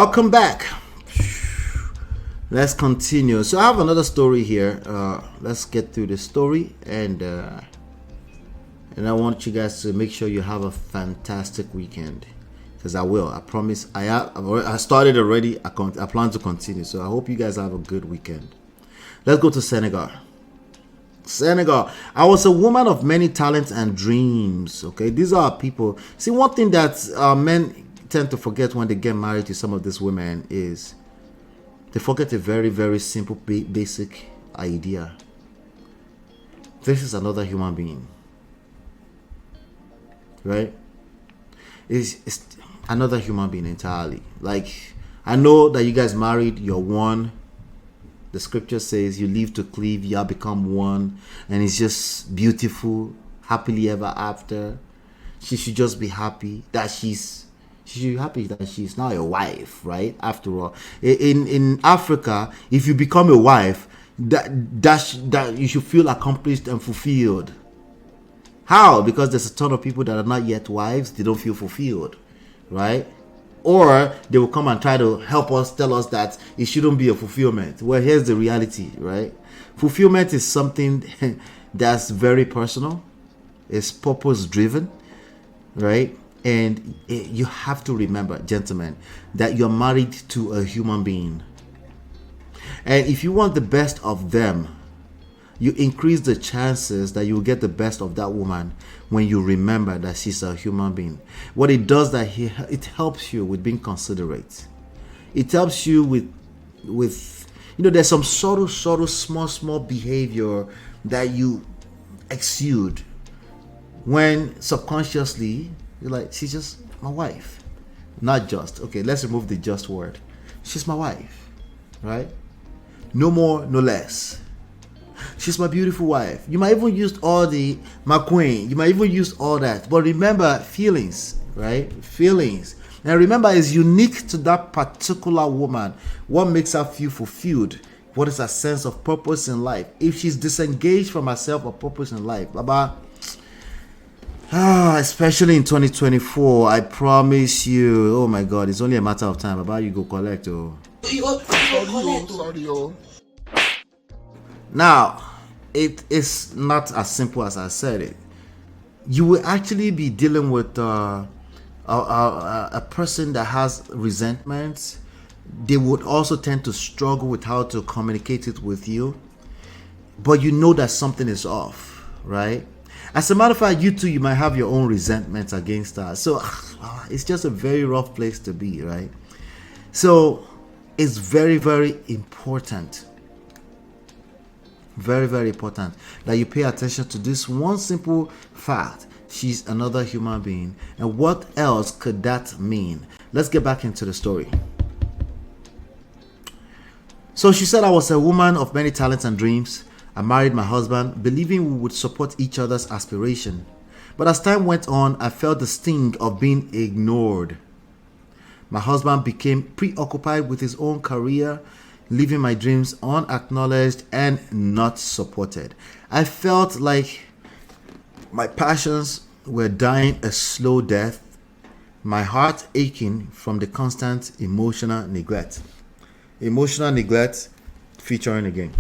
Welcome back. Let's continue. So I have another story here. Let's get through the story, and I want you guys to make sure you have a fantastic weekend, because I will. I promise. I started already. I plan to continue. So I hope you guys have a good weekend. Let's go to Senegal. Senegal. I was a woman of many talents and dreams. Okay, these are people. See, one thing that men tend to forget when they get married to some of these women is they forget a very, very simple, basic idea. This is another human being, right? It's another human being entirely. Like, I know that you guys married, you're one. The scripture says you live to cleave, you have become one, and it's just beautiful, happily ever after. She should just be happy that she should be happy that she's now a wife, right? After all, in Africa, if you become a wife, that you should feel accomplished and fulfilled. How? Because there's a ton of people that are not yet wives, they don't feel fulfilled, right? Or they will come and try to help us, tell us that it shouldn't be a fulfillment. Well, here's the reality, right? Fulfillment is something that's very personal. It's purpose driven, right? And you have to remember, gentlemen, that you're married to a human being. And if you want the best of them, you increase the chances that you'll get the best of that woman when you remember that she's a human being. What it does it helps you with being considerate. It helps you with there's some subtle, small behavior that you exude when subconsciously you're like, she's just my wife. Not just. Okay, let's remove the just word. She's my wife, right? No more, no less. She's my beautiful wife. You might even use all the my queen. You might even use all that. But remember, feelings, right? Feelings. And remember, it's unique to that particular woman. What makes her feel fulfilled? What is her sense of purpose in life? If she's disengaged from herself or purpose in life, especially in 2024, I promise you, oh my God, it's only a matter of time. You go collect. Sorry. Now, it is not as simple as I said it. You will actually be dealing with a person that has resentment. They would also tend to struggle with how to communicate it with you. But you know that something is off, right? As a matter of fact, you too, you might have your own resentment against her. So it's just a very rough place to be, right? So it's very, very important. Very, very important that you pay attention to this one simple fact. She's another human being. And what else could that mean? Let's get back into the story. So she said, I was a woman of many talents and dreams. I married my husband, believing we would support each other's aspiration. But as time went on, I felt the sting of being ignored. My husband became preoccupied with his own career, leaving my dreams unacknowledged and not supported. I felt like my passions were dying a slow death, my heart aching from the constant emotional neglect. Emotional neglect featuring again.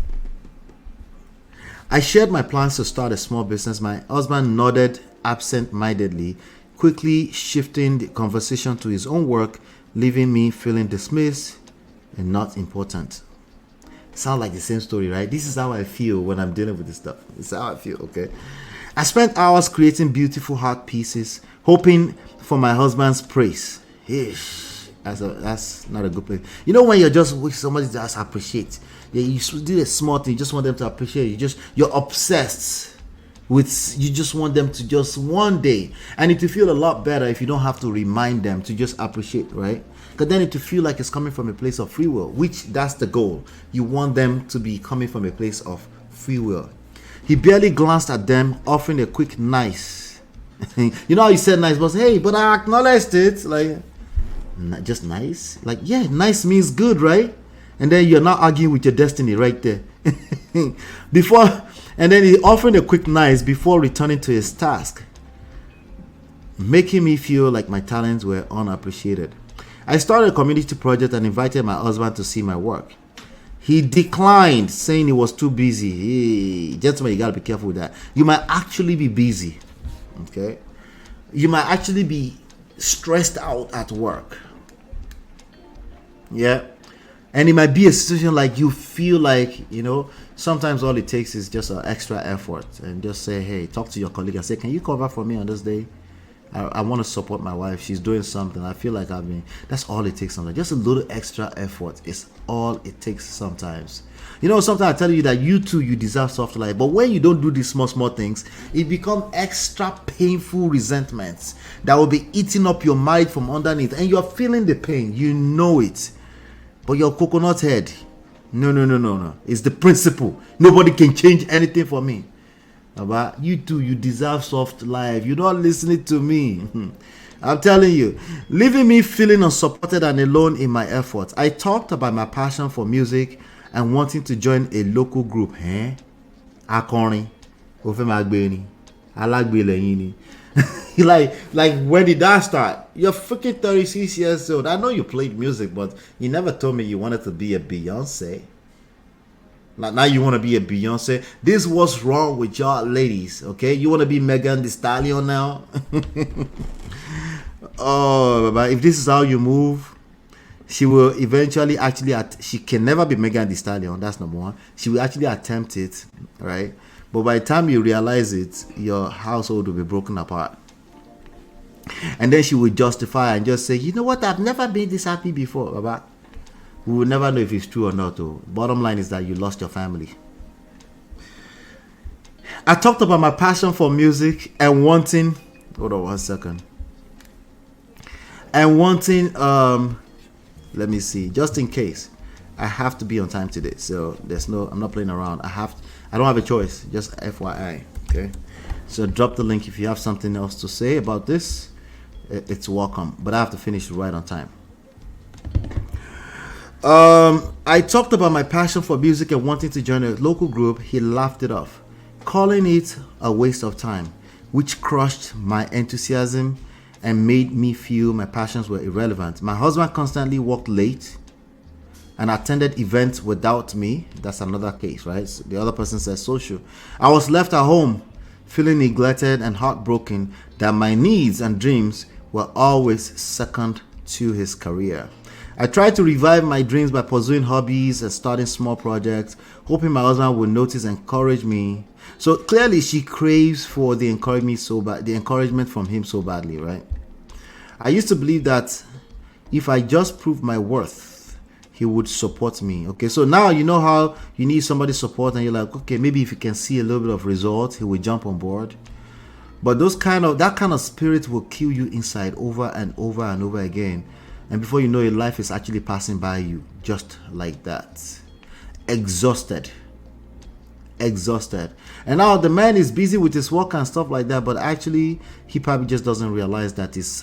I shared my plans to start a small business. My husband nodded absent-mindedly, quickly shifting the conversation to his own work, leaving me feeling dismissed and not important. Sound like the same story, right? This is how I feel when I'm dealing with this stuff. This is how I feel, okay? I spent hours creating beautiful heart pieces, hoping for my husband's praise. That's not a good place. You know when you're just with somebody to just appreciate. You do a small thing, you just want them to appreciate you. You're obsessed with, you just want them to just one day. And it will feel a lot better if you don't have to remind them to just appreciate, right? Because then it will feel like it's coming from a place of free will, which that's the goal. You want them to be coming from a place of free will. He barely glanced at them, offering a quick nice. You know how you said nice, but hey, but I acknowledged it. Like, just nice? Like, yeah, nice means good, right? And then you're not arguing with your destiny right there. And then he offered a quick nice before returning to his task, making me feel like my talents were unappreciated. I started a community project and invited my husband to see my work. He declined, saying he was too busy. Hey, gentlemen, you gotta be careful with that. You might actually be busy. Okay? You might actually be stressed out at work. Yeah. And it might be a situation like you feel like, sometimes all it takes is just an extra effort, and just say, hey, talk to your colleague and say, can you cover for me on this day? I want to support my wife. She's doing something. I feel like that's all it takes sometimes. Just a little extra effort is all it takes sometimes. Sometimes I tell you that you too, you deserve soft life. But when you don't do these small things, it becomes extra painful resentments that will be eating up your mind from underneath. And you're feeling the pain. You know it. But your coconut head, no. It's the principle. Nobody can change anything for me. But you too, you deserve soft life. You're not listening to me. I'm telling you, leaving me feeling unsupported and alone in my efforts. I talked about my passion for music and wanting to join a local group. Akọrin, ó fẹ́ máa gbé ni, alágbe lẹ́yìn ni. like when did that start? You're freaking 36 years old. I know you played music, but you never told me you wanted to be a Beyonce. Now you want to be a Beyonce. This is what's wrong with y'all ladies, okay? You want to be Megan Thee Stallion now? Oh, but if this is how you move, she will eventually she can never be Megan Thee Stallion. That's number one. She will actually attempt it, right? But by the time you realize it, your household will be broken apart. And then she will justify and just say, you know what? I've never been this happy before, Baba. We will never know if it's true or not, though. Bottom line is that you lost your family. I talked about my passion for music and wanting... Hold on 1 second. And wanting... let me see. Just in case. I have to be on time today. So I'm not playing around. I don't have a choice. Just FYI. Okay? So drop the link if you have something else to say about this. It's welcome. But I have to finish right on time. I talked about my passion for music and wanting to join a local group. He laughed it off, calling it a waste of time, which crushed my enthusiasm and made me feel my passions were irrelevant. My husband constantly worked late and attended events without me. That's another case, right? So the other person says social. I was left at home feeling neglected and heartbroken that my needs and dreams were always second to his career. I tried to revive my dreams by pursuing hobbies and starting small projects, hoping my husband would notice and encourage me. So clearly she craves for the encouragement from him so badly, right? I used to believe that if I just proved my worth, he would support me. Okay, so now you know how you need somebody's support and you're like, okay, maybe if you can see a little bit of results, he will jump on board. But that kind of spirit will kill you inside over and over and over again. And before you know it, life is actually passing by you just like that. Exhausted. And now the man is busy with his work and stuff like that, but actually he probably just doesn't realize that his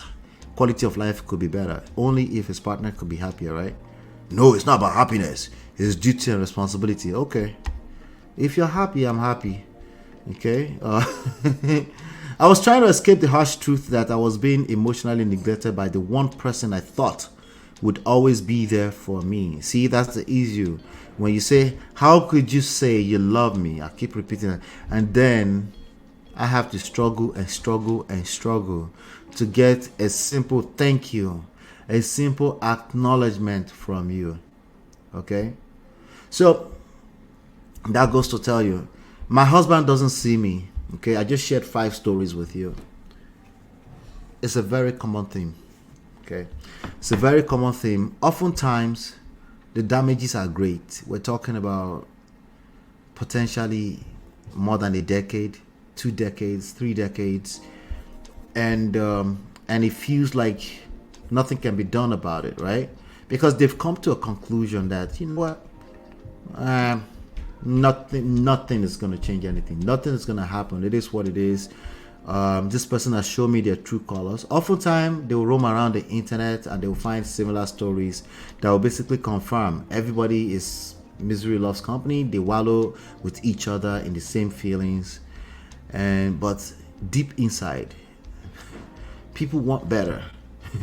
quality of life could be better. Only if his partner could be happier, right? No, it's not about happiness. It's duty and responsibility. Okay. If you're happy, I'm happy. Okay. I was trying to escape the harsh truth that I was being emotionally neglected by the one person I thought would always be there for me. See, that's the issue. When you say, how could you say you love me? I keep repeating it. And then I have to struggle to get a simple thank you, a simple acknowledgement from you. Okay? So, that goes to tell you, my husband doesn't see me. Okay, I just shared 5 stories with you. It's a very common theme. Okay, it's a very common theme. Oftentimes, the damages are great. We're talking about potentially more than a decade, 2 decades, 3 decades, and it feels like nothing can be done about it, right? Because they've come to a conclusion that, you know what, nothing is going to change anything. Nothing is going to happen. It is what it is. This person has shown me their true colors. Oftentimes, they will roam around the internet and they will find similar stories that will basically confirm everybody is misery loves company. They wallow with each other in the same feelings, but deep inside, people want better,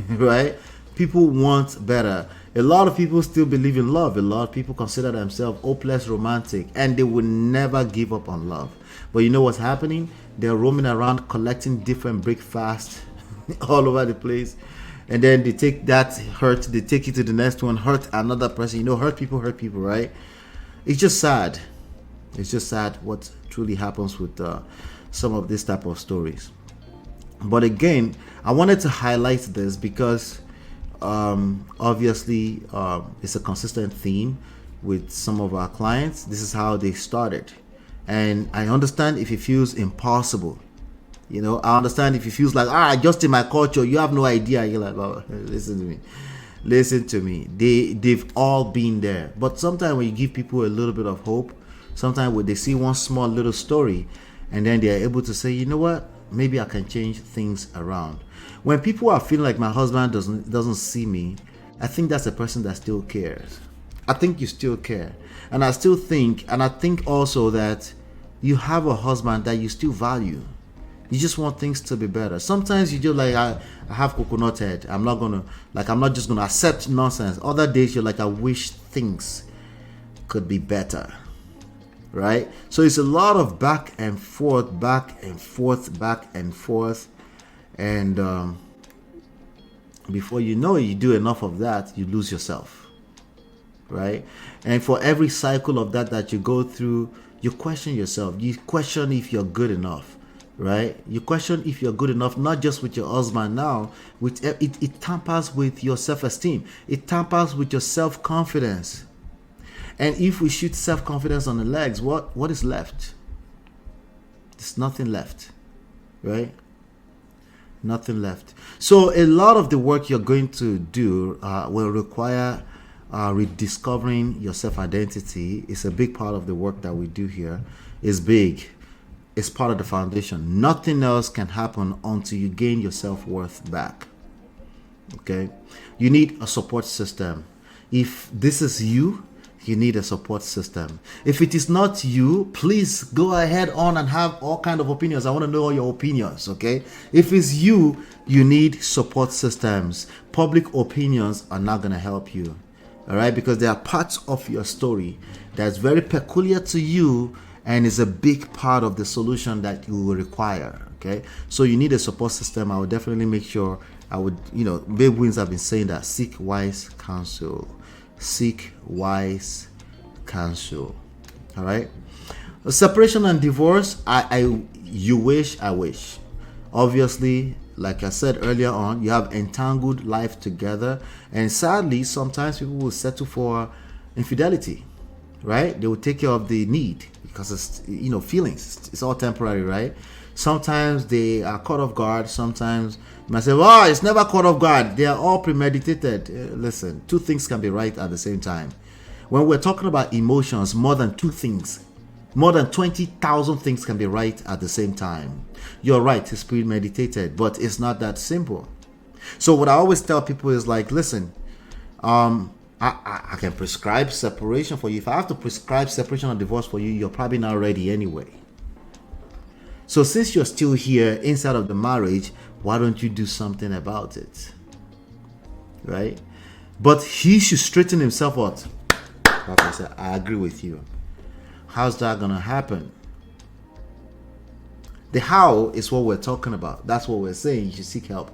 right? People want better. A lot of people still believe in love. A lot of people consider themselves hopeless romantic, and they will never give up on love. But you know what's happening? They're roaming around collecting different breakfasts all over the place. And then they take that hurt, they take it to the next one, hurt another person. You know, hurt people, right? It's just sad. It's just sad what truly happens with some of this type of stories. But again, I wanted to highlight this because obviously it's a consistent theme with some of our clients. This is how they started. And I understand if it feels impossible. You know, I understand if it feels like, just in my culture, you have no idea. You're like, oh, listen to me. Listen to me. They've all been there. But sometimes when you give people a little bit of hope, sometimes when they see one small little story and then they're able to say, you know what, maybe I can change things around. When people are feeling like my husband doesn't see me, I think that's a person that still cares. I think you still care. And I think also that you have a husband that you still value. You just want things to be better. Sometimes you just like, I have coconut head. I'm not just gonna accept nonsense. Other days you're like, I wish things could be better. Right? So it's a lot of back and forth. And before you know it, you do enough of that, you lose yourself. Right? And for every cycle of that you go through, you question yourself. You question if you're good enough. Right? You question if you're good enough, not just with your husband now, it tampers with your self-esteem. It tampers with your self-confidence. And if we shoot self-confidence on the legs, what is left? There's nothing left. Right? Nothing left. So a lot of the work you're going to do will require rediscovering your self-identity. It's a big part of the work that we do here. It's big. It's part of the foundation. Nothing else can happen until you gain your self-worth back. Okay? You need a support system. If this is you, you need a support system. If it is not you, please go ahead on and have all kind of opinions. I want to know all your opinions, okay? If it's you, you need support systems. Public opinions are not going to help you, all right? Because there are parts of your story that's very peculiar to you and is a big part of the solution that you will require, okay? So you need a support system. I would definitely make sure Babe Wins have been saying that seek wise counsel. Seek wise counsel. All right. Separation and divorce. I wish. Obviously, like I said earlier on, you have entangled life together, and sadly, sometimes people will settle for infidelity. Right? They will take care of the need because it's feelings. It's all temporary, right? Sometimes they are caught off guard. Sometimes you might say, "Oh, it's never caught off guard." They are all premeditated. Listen, two things can be right at the same time. When we're talking about emotions, more than two things, more than 20,000 things can be right at the same time. You're right, it's premeditated, but it's not that simple. So what I always tell people is like, listen, I can prescribe separation for you. If I have to prescribe separation or divorce for you, you're probably not ready anyway. So since you're still here inside of the marriage, why don't you do something about it? Right? But he should straighten himself out. Like I said, I agree with you. How's that going to happen? The how is what we're talking about. That's what we're saying. You should seek help.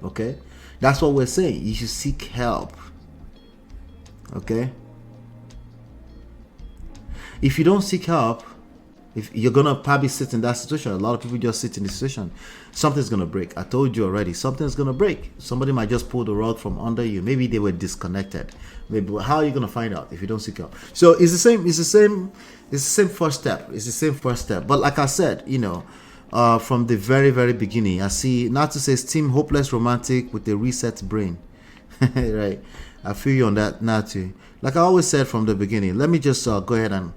Okay? That's what we're saying. You should seek help. Okay? If you don't seek help, if you're gonna probably sit in that situation, a lot of people just sit in this situation. Something's gonna break. I told you already. Something's gonna break. Somebody might just pull the rug from under you. Maybe they were disconnected. Maybe how are you gonna find out if you don't seek help? So it's the same. It's the same first step. It's the same first step. But like I said, from the very, very beginning, I see Natu says team hopeless romantic with a reset brain. Right? I feel you on that, Natu. Like I always said from the beginning. Let me just go ahead and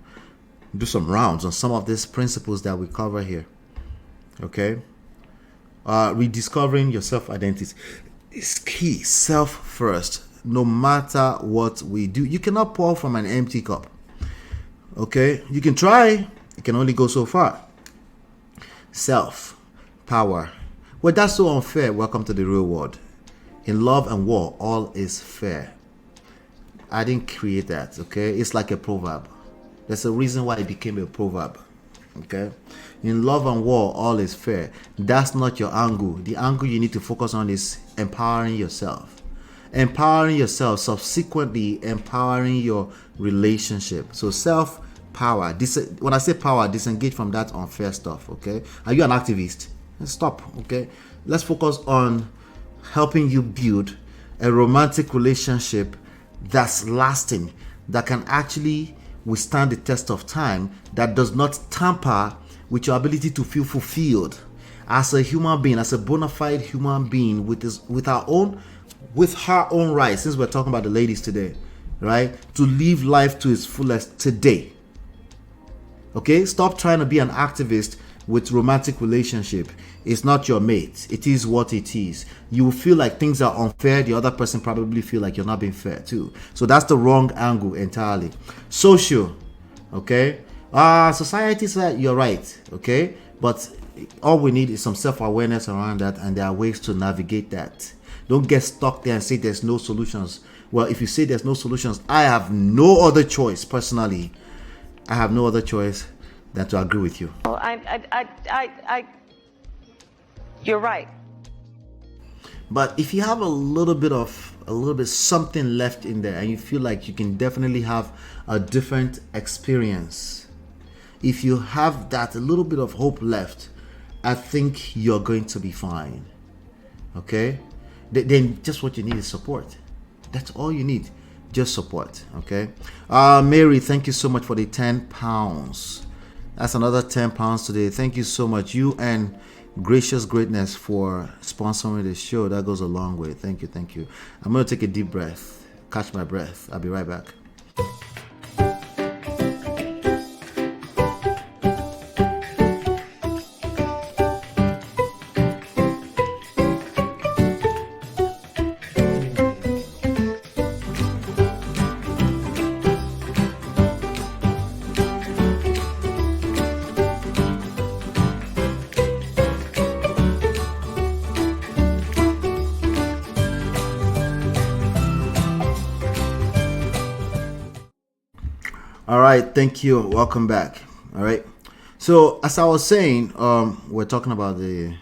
do some rounds on some of these principles that we cover here. Okay? Rediscovering your self-identity is key. Self first. No matter what we do, you cannot pour from an empty cup. Okay? You can try. It can only go so far. Self power. Well, that's so unfair. Welcome to the real world. In love and war, all is fair. I didn't create that, okay? It's like a proverb. There's a reason why it became a proverb, okay? In love and war, all is fair. That's not your angle. The angle you need to focus on is empowering yourself. Empowering yourself, subsequently empowering your relationship. So self-power. When I say power, disengage from that unfair stuff, okay? Are you an activist? Stop, okay? Let's focus on helping you build a romantic relationship that's lasting, that can actually withstand the test of time, that does not tamper with your ability to feel fulfilled as a human being, as a bona fide human being with her own right, since we're talking about the ladies today, right? To live life to its fullest today. Okay? Stop trying to be an activist with romantic relationship. It's not your mate. It is what it is. You will feel like things are unfair. The other person probably feel like you're not being fair too. So that's the wrong angle entirely. Social, okay? Society said you're right, okay? But all we need is some self-awareness around that, and there are ways to navigate that. Don't get stuck there and say there's no solutions. Well, if you say there's no solutions, I have no other choice personally. I have no other choice than to agree with you. Well, you're right. But if you have a little bit something left in there, and you feel like you can definitely have a different experience, if you have that a little bit of hope left, I think you're going to be fine. Okay? Then just what you need is support. That's all you need. Just support. Okay? Mary, thank you so much for the £10. That's another £10 today. Thank you so much. You and Gracious Greatness for sponsoring the show. That goes a long way. Thank you. I'm going to take a deep breath. Catch my breath. I'll be right back. All right, thank you. Welcome back. All right. So as I was saying, we're talking about the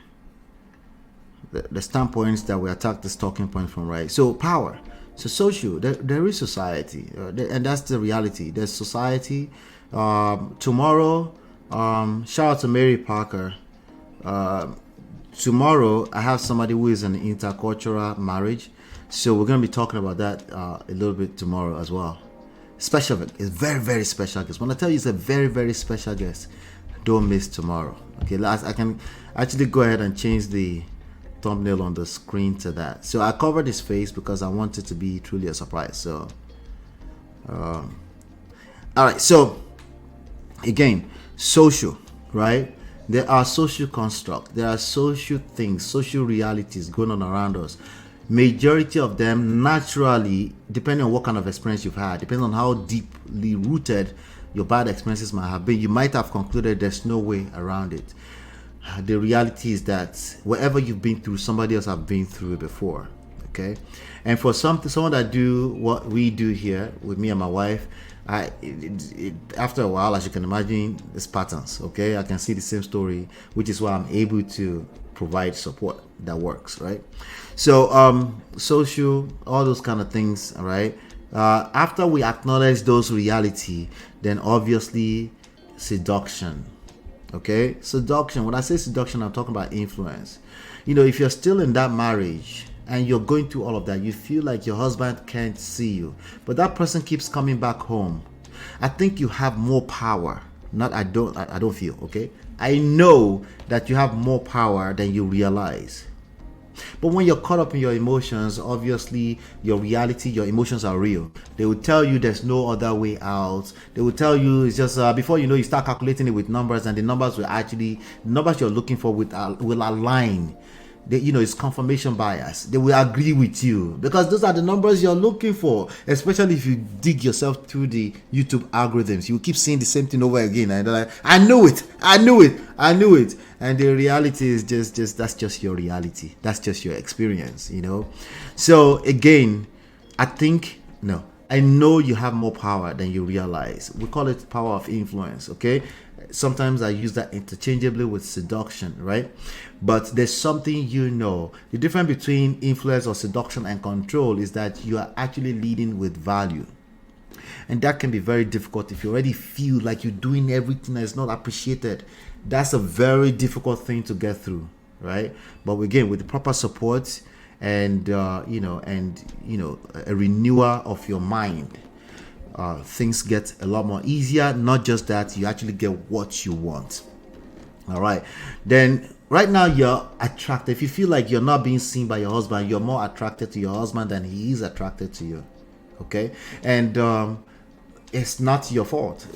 standpoints that we attack this talking point from, right? So power. So social. There is society, and that's the reality. There's society. Tomorrow, shout out to Mary Parker. Tomorrow, I have somebody who is in an intercultural marriage, so we're gonna be talking about that a little bit tomorrow as well. Special, it's very, very special guest. When I tell you it's a very, very special guest, don't miss tomorrow. Okay, I can actually go ahead and change the thumbnail on the screen to that. So I covered his face because I want it to be truly a surprise. So, all right. So again, social, right? There are social constructs. There are social things, social realities going on around us. Majority of them naturally, depending on what kind of experience you've had, depending on how deeply rooted your bad experiences might have been, you might have concluded there's no way around it. The reality is that wherever you've been through, somebody else have been through it before. Okay, and for someone that do what we do here with me and my wife, after a while, as you can imagine, there's patterns. Okay, I can see the same story, which is why I'm able to provide support that works, right? So social, all those kind of things, all right? After we acknowledge those reality, then obviously seduction. Okay, seduction. When I say seduction, I'm talking about influence. You know, if you're still in that marriage and you're going through all of that, you feel like your husband can't see you, but that person keeps coming back home, I think you have more power. I don't feel, okay? I know that you have more power than you realize. But when you're caught up in your emotions, obviously your reality, your emotions are real. They will tell you there's no other way out. They will tell you it's just before you know, you start calculating it with numbers, and the numbers you're looking for will align it's confirmation bias. They will agree with you because those are the numbers you're looking for, especially if you dig yourself through the YouTube algorithms. You keep seeing the same thing over again, and they're like, I knew it. And the reality is just that's just your reality. That's just your experience, So again, I know you have more power than you realize. We call it power of influence, okay? Sometimes I use that interchangeably with seduction, right? But there's something the difference between influence or seduction and control is that you are actually leading with value. And that can be very difficult if you already feel like you're doing everything that is not appreciated. That's a very difficult thing to get through, right? But again, with the proper support and a renewal of your mind, things get a lot more easier. Not just that, you actually get what you want. All right. Then right now you're attracted. If you feel like you're not being seen by your husband, you're more attracted to your husband than he is attracted to you. Okay. And it's not your fault.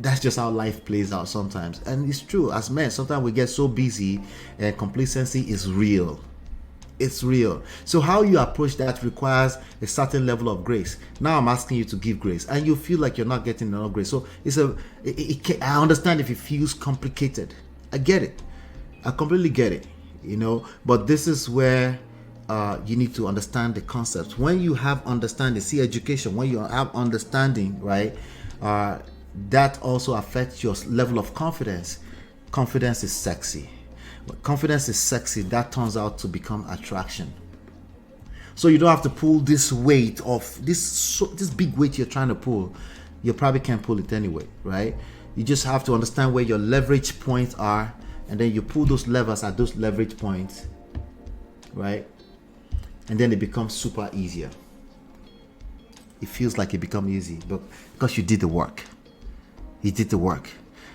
That's just how life plays out sometimes. And it's true. As men, sometimes we get so busy and complacency is real. It's real. So how you approach that requires a certain level of grace. Now I'm asking you to give grace, and you feel like you're not getting enough grace. So I understand if it feels complicated. I get it. I completely get it. But this is where you need to understand the concepts. When you have understanding, see education. When you have understanding, right, that also affects your level of confidence. Confidence is sexy. When confidence is sexy, that turns out to become attraction. So you don't have to pull this weight of this big weight you're trying to pull. You probably can't pull it anyway, right? You just have to understand where your leverage points are, and then you pull those levers at those leverage points, right? And then it becomes super easier. It feels like it becomes easy, but because you did the work. You did the work.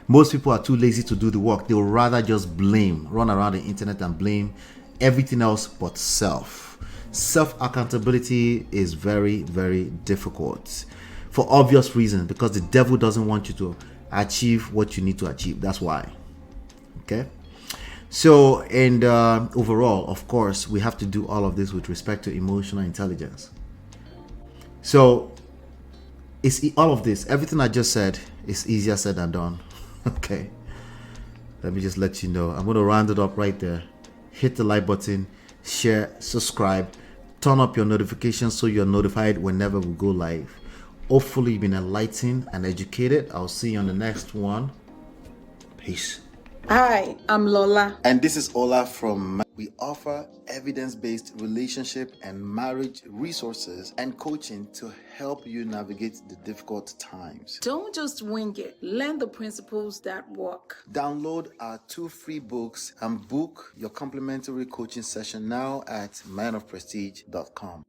Most people are too lazy to do the work. They would rather just run around the internet and blame everything else but self. Self-accountability is very, very difficult for obvious reasons, because the devil doesn't want you to achieve what you need to achieve. That's why. Okay? So, and overall, of course, we have to do all of this with respect to emotional intelligence. So, it's all of this, everything I just said is easier said than done. Okay, let me just let you know. I'm going to round it up right there. Hit the like button, share, subscribe, turn up your notifications so you're notified whenever we go live. Hopefully you've been enlightened and educated. I'll see you on the next one. Peace. Hi, I'm Lola. And this is Ola from... We offer evidence-based relationship and marriage resources and coaching to help you navigate the difficult times. Don't just wing it. Learn the principles that work. Download our 2 free books and book your complimentary coaching session now at manofprestige.com.